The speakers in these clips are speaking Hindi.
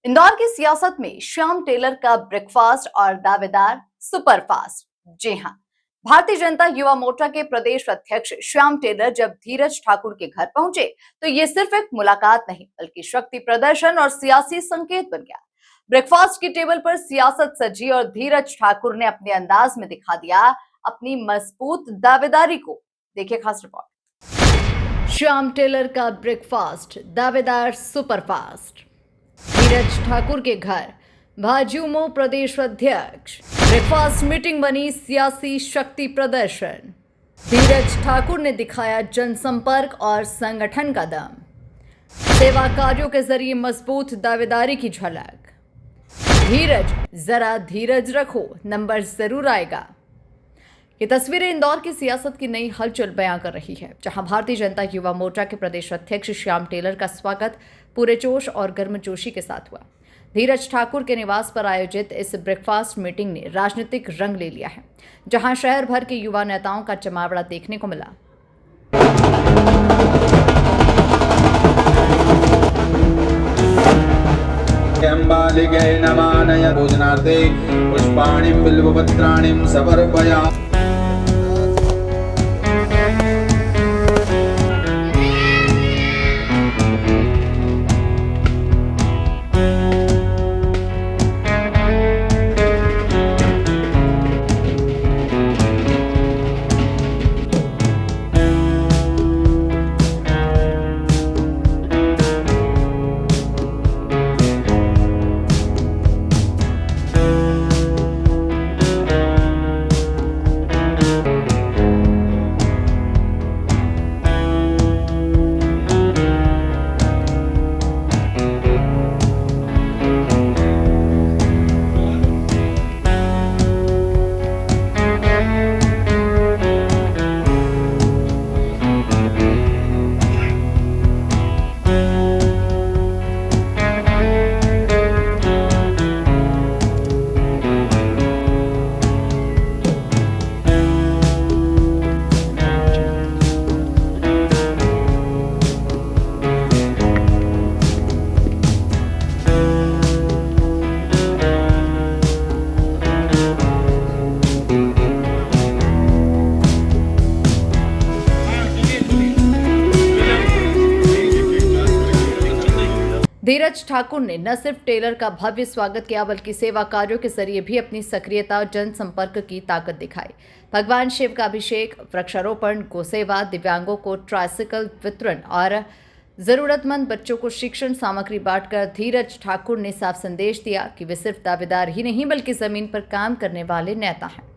इंदौर की सियासत में श्याम टेलर का ब्रेकफास्ट और दावेदार सुपरफास्ट। जी हां, भारतीय जनता युवा मोर्चा के प्रदेश अध्यक्ष श्याम टेलर जब धीरज ठाकुर के घर पहुंचे तो ये सिर्फ एक मुलाकात नहीं बल्कि शक्ति प्रदर्शन और सियासी संकेत बन गया। ब्रेकफास्ट की टेबल पर सियासत सजी और धीरज ठाकुर ने अपने अंदाज में दिखा दिया अपनी मजबूत दावेदारी को। देखिए खास रिपोर्ट। श्याम टेलर का ब्रेकफास्ट दावेदार सुपरफास्ट। धीरज ठाकुर के घर भाजयुमो प्रदेश अध्यक्ष। ब्रेकफास्ट मीटिंग बनी सियासी शक्ति प्रदर्शन। धीरज ठाकुर ने दिखाया जनसंपर्क और संगठन का दम। सेवा कार्यों के जरिए मजबूत दावेदारी की झलक। धीरज, जरा धीरज रखो, नंबर जरूर आएगा। ये तस्वीरें इंदौर की सियासत की नई हलचल बयां कर रही है, जहां भारतीय जनता युवा मोर्चा के प्रदेश अध्यक्ष श्याम टेलर का स्वागत पूरे जोश और गर्मजोशी के साथ हुआ। धीरज ठाकुर के निवास पर आयोजित इस ब्रेकफास्ट मीटिंग ने राजनीतिक रंग ले लिया है, जहां शहर भर के युवा नेताओं का जमावड़ा देखने को मिला। अंबालिके नमानय भोजनार्थे पुष्पाणिं बिल्वपत्राणिं समर्पयामि। धीरज ठाकुर ने न सिर्फ टेलर का भव्य स्वागत किया बल्कि सेवा कार्यों के जरिए भी अपनी सक्रियता और जनसंपर्क की ताकत दिखाई। भगवान शिव का अभिषेक, वृक्षारोपण, गोसेवा, दिव्यांगों को ट्राइसिकल वितरण और जरूरतमंद बच्चों को शिक्षण सामग्री बांटकर धीरज ठाकुर ने साफ संदेश दिया कि वे सिर्फ दावेदार ही नहीं बल्कि जमीन पर काम करने वाले नेता हैं।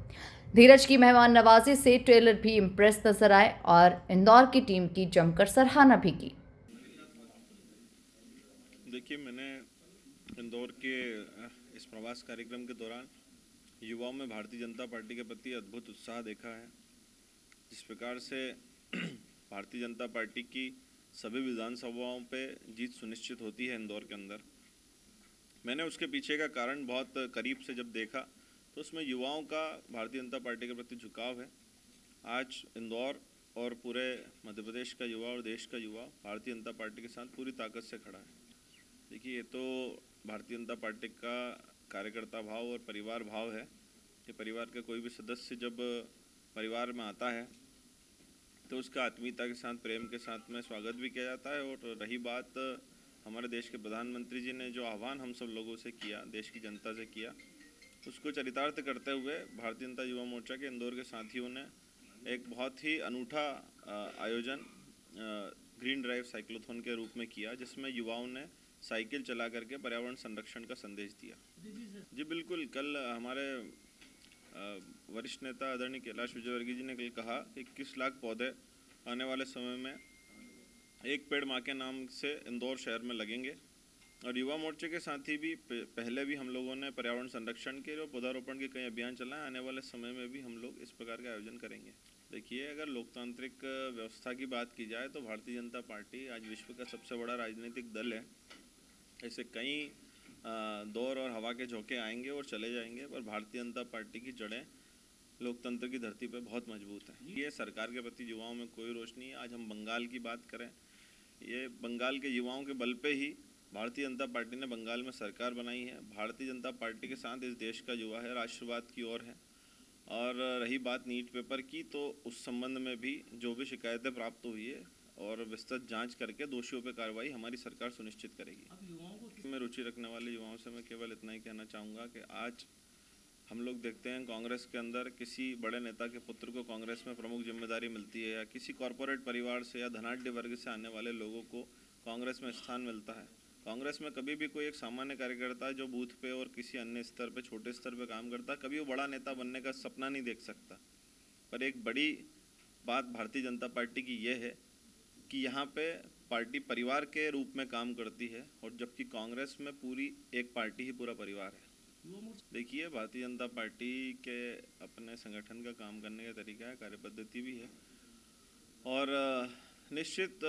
धीरज की मेहमान नवाजी से टेलर भी इम्प्रेस नजर आए और इंदौर की टीम की जमकर सराहना भी की। देखिए, मैंने इंदौर के इस प्रवास कार्यक्रम के दौरान युवाओं में भारतीय जनता पार्टी के प्रति अद्भुत उत्साह देखा है। जिस प्रकार से भारतीय जनता पार्टी की सभी विधानसभाओं पे जीत सुनिश्चित होती है इंदौर के अंदर, मैंने उसके पीछे का कारण बहुत करीब से जब देखा तो उसमें युवाओं का भारतीय जनता पार्टी के प्रति झुकाव है। आज इंदौर और पूरे मध्य प्रदेश का युवा और देश का युवा भारतीय जनता पार्टी के साथ पूरी ताकत से खड़ा है। देखिए, ये तो भारतीय जनता पार्टी का कार्यकर्ता भाव और परिवार भाव है कि परिवार का कोई भी सदस्य जब परिवार में आता है तो उसका आत्मीयता के साथ, प्रेम के साथ में स्वागत भी किया जाता है। और रही बात हमारे देश के प्रधानमंत्री जी ने जो आह्वान हम सब लोगों से किया, देश की जनता से किया, उसको चरितार्थ करते हुए भारतीय जनता युवा मोर्चा के इंदौर के साथियों ने एक बहुत ही अनूठा आयोजन ग्रीन ड्राइव साइक्लोथॉन के रूप में किया, जिसमें युवाओं ने साइकिल चला करके पर्यावरण संरक्षण का संदेश दिया। जी बिल्कुल, कल हमारे वरिष्ठ नेता आदरणीय कैलाश विजयवर्गीय जी ने कल कहा कि 21 लाख पौधे आने वाले समय में एक पेड़ माँ के नाम से इंदौर शहर में लगेंगे। और युवा मोर्चे के साथी भी पहले भी हम लोगों ने पर्यावरण संरक्षण के और पौधारोपण के कई अभियान चलाए। आने वाले समय में भी हम लोग इस प्रकार के आयोजन करेंगे। देखिए, अगर लोकतांत्रिक व्यवस्था की बात की जाए तो भारतीय जनता पार्टी आज विश्व का सबसे बड़ा राजनीतिक दल है। ऐसे कई दौर और हवा के झोंके आएंगे और चले जाएंगे, पर भारतीय जनता पार्टी की जड़ें लोकतंत्र की धरती पर बहुत मजबूत है। ये सरकार के प्रति युवाओं में कोई रोष नहीं है। आज हम बंगाल की बात करें, ये बंगाल के युवाओं के बल पे ही भारतीय जनता पार्टी ने बंगाल में सरकार बनाई है। भारतीय जनता पार्टी के साथ इस देश का युवा है, राष्ट्रवाद की ओर है। और रही बात नीट पेपर की, तो उस संबंध में भी जो भी शिकायतें प्राप्त हुई है और विस्तृत जांच करके दोषियों पर कार्रवाई हमारी सरकार सुनिश्चित करेगी। मैं रुचि रखने वाले युवाओं से मैं केवल इतना ही कहना चाहूँगा कि आज हम लोग देखते हैं कांग्रेस के अंदर किसी बड़े नेता के पुत्र को कांग्रेस में प्रमुख जिम्मेदारी मिलती है, या किसी कॉरपोरेट परिवार से या धनाढ्य वर्ग से आने वाले लोगों को कांग्रेस में स्थान मिलता है। कांग्रेस में कभी भी कोई एक सामान्य कार्यकर्ता जो बूथ पे और किसी अन्य स्तर पे, छोटे स्तर पे काम करता, कभी वो बड़ा नेता बनने का सपना नहीं देख सकता। पर एक बड़ी बात भारतीय जनता पार्टी की ये है कि यहाँ पे पार्टी परिवार के रूप में काम करती है, और जबकि कांग्रेस में पूरी एक पार्टी ही पूरा परिवार है। देखिए, भारतीय जनता पार्टी के अपने संगठन का काम करने का तरीका है, कार्यपद्धति भी है, और निश्चित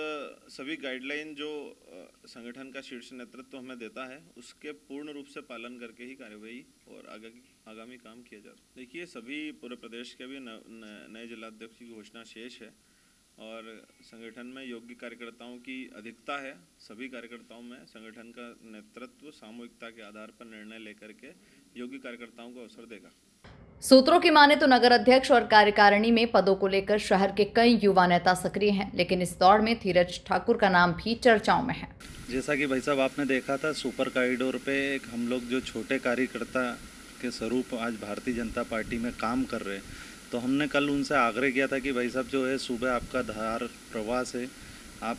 सभी गाइडलाइन जो संगठन का शीर्ष नेतृत्व हमें देता है उसके पूर्ण रूप से पालन करके ही कार्यवाही और आगामी काम किया जाता है। देखिए, सभी पूरे प्रदेश के भी नए जिलाध्यक्ष की घोषणा शेष है, और संगठन में योग्य कार्यकर्ताओं की अधिकता है। सभी कार्यकर्ताओं में संगठन का नेतृत्व सामूहिकता के आधार पर निर्णय लेकर के योग्य कार्यकर्ताओं को अवसर देगा। सूत्रों की माने तो नगर अध्यक्ष और कार्यकारिणी में पदों को लेकर शहर के कई युवा नेता सक्रिय हैं, लेकिन इस दौड़ में धीरज ठाकुर का नाम भी चर्चाओं में है। जैसा कि भाई साहब आपने देखा था, सुपर कॉरिडोर पे हम लोग जो छोटे कार्यकर्ता के स्वरूप आज भारतीय जनता पार्टी में काम कर रहे हैं, तो हमने कल उनसे आग्रह किया था कि भाई साहब जो है सुबह आपका धार प्रवास है, आप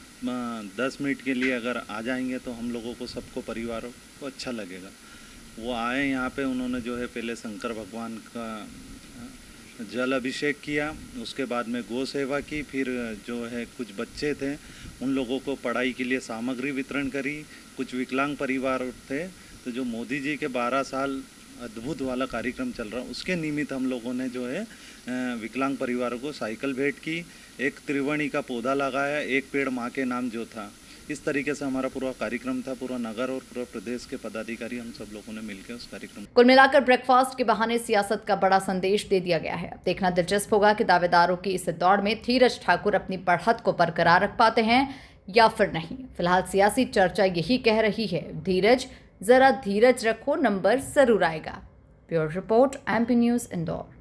10 मिनट के लिए अगर आ जाएंगे तो हम लोगों को, सबको, परिवारों को अच्छा लगेगा। वो आए यहाँ पे, उन्होंने जो है पहले शंकर भगवान का जल अभिषेक किया, उसके बाद में गौ सेवा की, फिर जो है कुछ बच्चे थे उन लोगों को पढ़ाई के लिए सामग्री वितरण करी, कुछ विकलांग परिवार थे, तो जो मोदी जी के 12 साल अद्भुत वाला कार्यक्रम चल रहा, उसके निमित्त हम लोगों ने जो है विकलांग परिवारों को साइकिल भेंट की, एक त्रिवेणी का पौधा लगाया, एक पेड़ माँ के नाम जो था। इस तरीके से हमारा पूरा कार्यक्रम था। पूरा नगर और पूरा प्रदेश के पदाधिकारी हम सब लोगों ने मिलकर उस कार्यक्रम। कुल मिलाकर ब्रेकफास्ट के बहाने सियासत का बड़ा संदेश दे दिया गया है। देखना दिलचस्प होगा कि दावेदारों की इस दौड़ में धीरज ठाकुर अपनी बढ़त को बरकरार रख पाते हैं या फिर नहीं। फिलहाल सियासी चर्चा यही कह रही है, धीरज, जरा धीरज रखो, नंबर जरूर आएगा। Bureau report, MP news, Indore.